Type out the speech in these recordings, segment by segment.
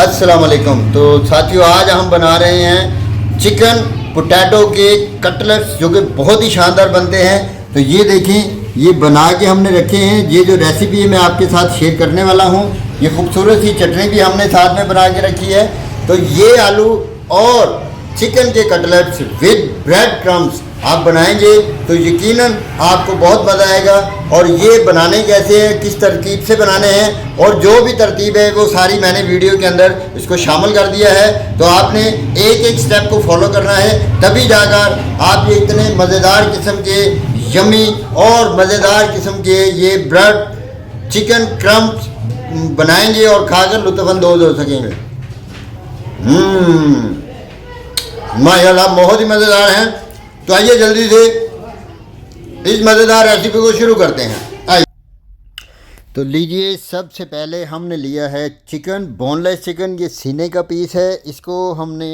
अस्सलाम वालेकुम। तो साथियों, आज हम बना रहे हैं चिकन पोटैटो के कटलेट्स जो कि बहुत ही शानदार बनते हैं। तो ये देखें, ये बना के हमने रखे हैं। ये जो रेसिपी है मैं आपके साथ शेयर करने वाला हूँ। ये खूबसूरत सी चटनी भी हमने साथ में बना के रखी है। तो ये आलू और चिकन के कटलेट्स विद ब्रेड क्रम्स आप बनाएंगे तो यकीनन आपको बहुत मज़ा आएगा। और ये बनाने कैसे हैं, किस तरतीब से बनाने हैं, और जो भी तरतीब है वो सारी मैंने वीडियो के अंदर इसको शामिल कर दिया है। तो आपने एक एक स्टेप को फॉलो करना है, तभी जाकर आप ये इतने मज़ेदार किस्म के यमी और मज़ेदार किस्म के ये ब्रेड चिकन क्रम्स बनाएंगे और खाकर लुत्फ़अंदोज़ हो सकेंगे। माशाल्लाह बहुत ही मज़ेदार हैं। तो आइए जल्दी से इस मज़ेदार रेसिपी को शुरू करते हैं। आइए, तो लीजिए, सबसे पहले हमने लिया है चिकन, बोनलेस चिकन। ये सीने का पीस है। इसको हमने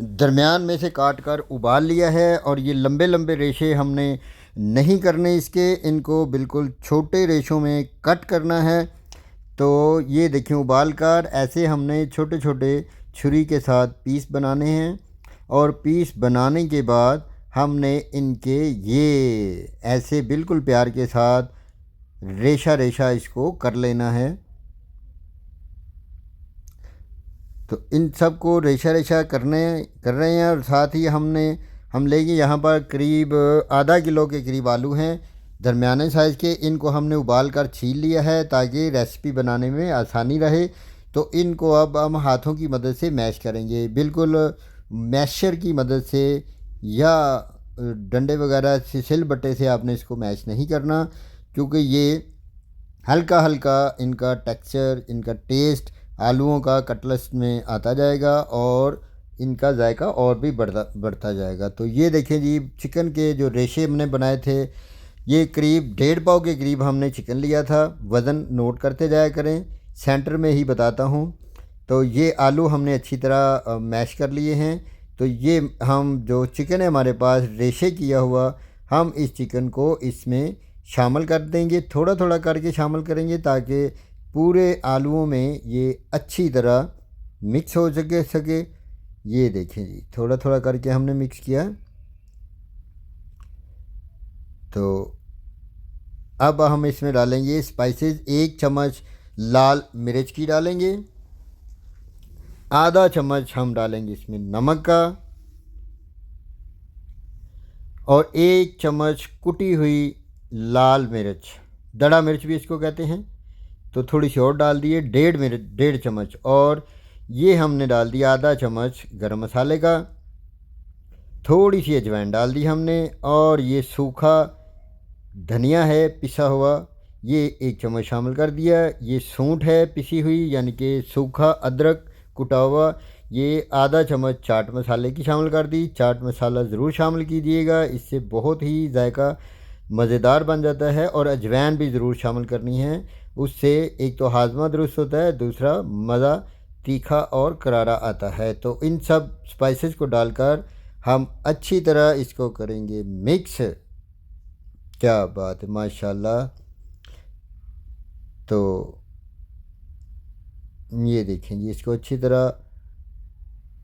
दरमियान में से काट कर उबाल लिया है। और ये लंबे लंबे रेशे हमने नहीं करने इसके, इनको बिल्कुल छोटे रेशों में कट करना है। तो ये देखें, उबाल कर ऐसे हमने छोटे छोटे छुरी के साथ पीस बनाने हैं। और पीस बनाने के बाद हमने इनके ये ऐसे बिल्कुल प्यार के साथ रेशा रेशा इसको कर लेना है। तो इन सब को रेशा रेशा कर रहे हैं। और साथ ही हम लेंगे यहाँ पर करीब आधा किलो के करीब आलू हैं, दरमियाने साइज़ के। इनको हमने उबाल कर छील लिया है ताकि रेसिपी बनाने में आसानी रहे। तो इनको अब हम हाथों की मदद से मैश करेंगे, बिल्कुल मैशर की मदद से या डंडे वगैरह से, सिल बट्टे से आपने इसको मैश नहीं करना, क्योंकि ये हल्का हल्का इनका टेक्सचर, इनका टेस्ट आलूओं का कटलेट्स में आता जाएगा और इनका जायका और भी बढ़ता जाएगा। तो ये देखें जी, चिकन के जो रेशे हमने बनाए थे, ये करीब 1.5 पाव के करीब हमने चिकन लिया था। वज़न नोट करते जाया करें, सेंटर में ही बताता हूँ। तो ये आलू हमने अच्छी तरह मैश कर लिए हैं। तो ये हम जो चिकन है हमारे पास रेशे किया हुआ, हम इस चिकन को इसमें शामिल कर देंगे। थोड़ा थोड़ा करके शामिल करेंगे ताकि पूरे आलूओं में ये अच्छी तरह मिक्स हो सके। ये देखें जी, थोड़ा थोड़ा करके हमने मिक्स किया। तो अब हम इसमें डालेंगे स्पाइसेस। 1 चम्मच लाल मिर्च की डालेंगे, आधा चम्मच हम डालेंगे इसमें नमक का, और 1 चम्मच कुटी हुई लाल मिर्च, दड़ा मिर्च भी इसको कहते हैं। तो थोड़ी सी और डाल दिए, 1.5 चम्मच। और ये हमने डाल दिया आधा चम्मच गरम मसाले का, थोड़ी सी अजवाइन डाल दी हमने। और ये सूखा धनिया है पिसा हुआ, ये 1 चम्मच शामिल कर दिया। ये सूंठ है पिसी हुई, यानी कि सूखा अदरक कुटा हुआ, ये आधा चम्मच चाट मसाले की शामिल कर दी। चाट मसाला ज़रूर शामिल कीजिएगा, इससे बहुत ही जायका मज़ेदार बन जाता है। और अजवाइन भी ज़रूर शामिल करनी है, उससे एक तो हाजमा दुरुस्त होता है, दूसरा मज़ा तीखा और करारा आता है। तो इन सब स्पाइसेस को डालकर हम अच्छी तरह इसको करेंगे मिक्स। क्या बात है, माशाल्लाह। तो ये देखें जी, इसको अच्छी तरह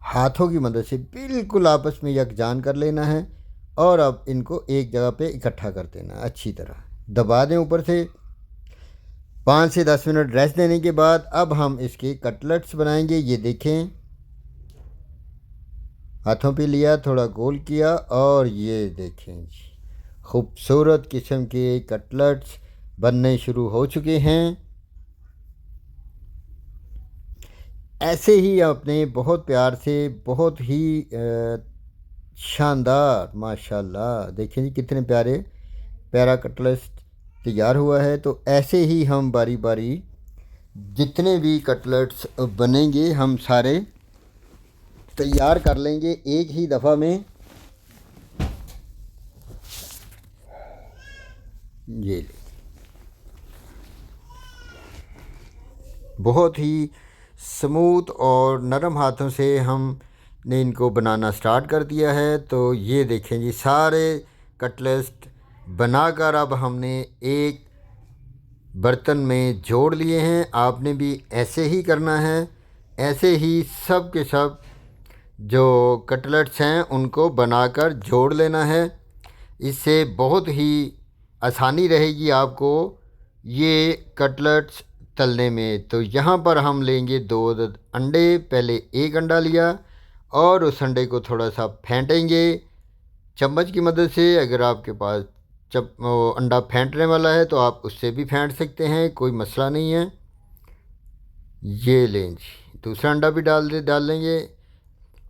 हाथों की मदद से बिल्कुल आपस में यकजान कर लेना है। और अब इनको एक जगह पे इकट्ठा कर देना, अच्छी तरह दबा दें ऊपर से। 5 से 10 मिनट रेस्ट देने के बाद अब हम इसके कटलेट्स बनाएंगे। ये देखें, हाथों पे लिया, थोड़ा गोल किया, और ये देखें जी, खूबसूरत किस्म के कटलेट्स बनने शुरू हो चुके हैं। ऐसे ही आपने बहुत प्यार से, बहुत ही शानदार, माशाल्लाह, देखें जी कितने प्यारा कटलेट्स तैयार हुआ है। तो ऐसे ही हम बारी बारी जितने भी कटलेट्स बनेंगे हम सारे तैयार कर लेंगे एक ही दफ़ा में। ये बहुत ही स्मूथ और नरम हाथों से हमने इनको बनाना स्टार्ट कर दिया है। तो ये देखें जी, सारे कटलेट्स बनाकर अब हमने एक बर्तन में जोड़ लिए हैं। आपने भी ऐसे ही करना है। ऐसे ही सब के सब जो कटलेट्स हैं उनको बनाकर जोड़ लेना है। इससे बहुत ही आसानी रहेगी आपको ये कटलेट्स तलने में। तो यहाँ पर हम लेंगे 2 अंडे। पहले एक अंडा लिया और उस अंडे को थोड़ा सा फेंटेंगे चम्मच की मदद से। अगर आपके पास अंडा फेंटने वाला है तो आप उससे भी फेंट सकते हैं, कोई मसला नहीं है। ये लें जी, दूसरा अंडा भी डाल लेंगे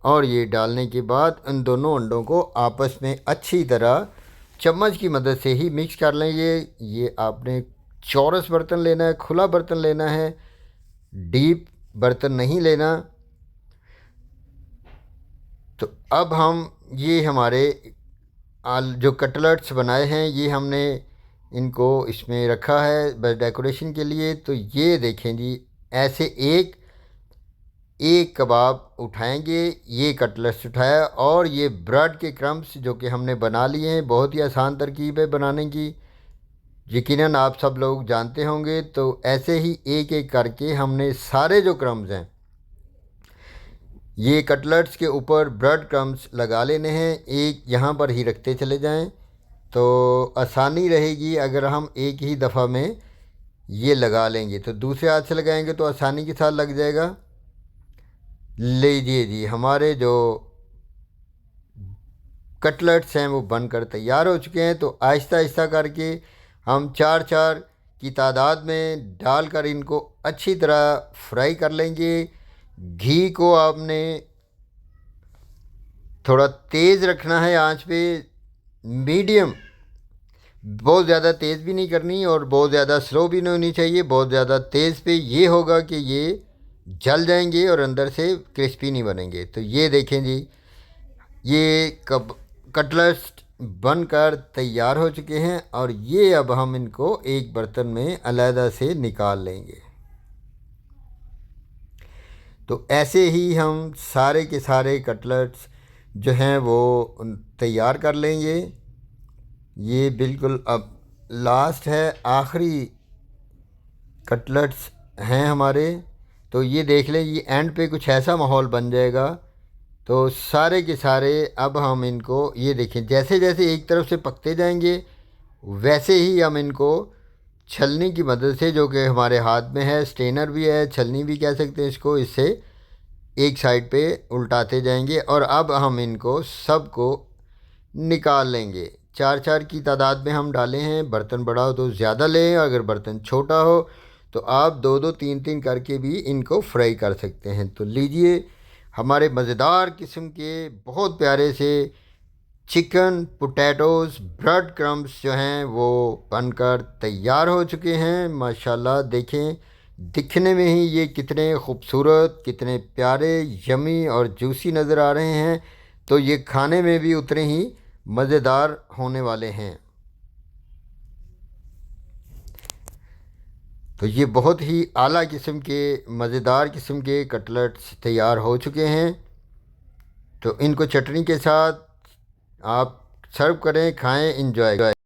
और ये डालने के बाद इन दोनों अंडों को आपस में अच्छी तरह चम्मच की मदद से ही मिक्स कर लेंगे। ये आपने चौरस बर्तन लेना है, खुला बर्तन लेना है, डीप बर्तन नहीं लेना। तो अब हम ये हमारे जो कटलेट्स बनाए हैं ये हमने इनको इसमें रखा है बस डेकोरेशन के लिए। तो ये देखें जी, ऐसे एक एक कबाब उठाएंगे, ये कटलेट्स उठाया और ये ब्रेड के क्रम्स जो कि हमने बना लिए हैं। बहुत ही आसान तरकीब है बनाने की, यकीनन आप सब लोग जानते होंगे। तो ऐसे ही एक एक करके हमने सारे जो क्रम्स हैं ये कटलेट्स के ऊपर ब्रेड क्रम्स लगा लेने हैं। एक यहाँ पर ही रखते चले जाएं तो आसानी रहेगी। अगर हम एक ही दफ़ा में ये लगा लेंगे तो दूसरे हाथ से लगाएंगे तो आसानी के साथ लग जाएगा। लीजिए जी, हमारे जो कटलेट्स हैं वो बनकर तैयार हो चुके हैं। तो आहिस्ता आहिस्ता करके हम 4-4 की तादाद में डालकर इनको अच्छी तरह फ्राई कर लेंगे। घी को आपने थोड़ा तेज़ रखना है आंच पे, मीडियम, बहुत ज़्यादा तेज़ भी नहीं करनी और बहुत ज़्यादा स्लो भी नहीं होनी चाहिए। बहुत ज़्यादा तेज़ पे ये होगा कि ये जल जाएंगे और अंदर से क्रिस्पी नहीं बनेंगे। तो ये देखें जी, ये कटलेट्स बनकर तैयार हो चुके हैं और ये अब हम इनको एक बर्तन में अलहदा से निकाल लेंगे। तो ऐसे ही हम सारे के सारे कटलेट्स जो हैं वो तैयार कर लेंगे। ये बिल्कुल अब लास्ट है, आखिरी कटलेट्स हैं हमारे। तो ये देख लें, ये एंड पे कुछ ऐसा माहौल बन जाएगा। तो सारे के सारे अब हम इनको ये देखें, जैसे जैसे एक तरफ से पकते जाएंगे वैसे ही हम इनको छलनी की मदद से, जो कि हमारे हाथ में है, स्ट्रेनर भी है, छलनी भी कह सकते हैं इसको, इससे एक साइड पे उल्टाते जाएंगे और अब हम इनको सबको निकाल लेंगे। 4-4 की तादाद में हम डाले हैं। बर्तन बड़ा हो तो ज़्यादा लें, अगर बर्तन छोटा हो तो आप 2-2 3-3 करके भी इनको फ्राई कर सकते हैं। तो लीजिए, हमारे मज़ेदार किस्म के बहुत प्यारे से चिकन पोटैटोज़ ब्रेड क्रम्स जो हैं वो बनकर तैयार हो चुके हैं। माशाल्लाह, देखें दिखने में ही ये कितने खूबसूरत, कितने प्यारे, यमी और जूसी नज़र आ रहे हैं। तो ये खाने में भी उतने ही मज़ेदार होने वाले हैं। तो ये बहुत ही आला किस्म के, मज़ेदार किस्म के कटलेट्स तैयार हो चुके हैं। तो इनको चटनी के साथ आप सर्व करें, खाएं, इंजॉय।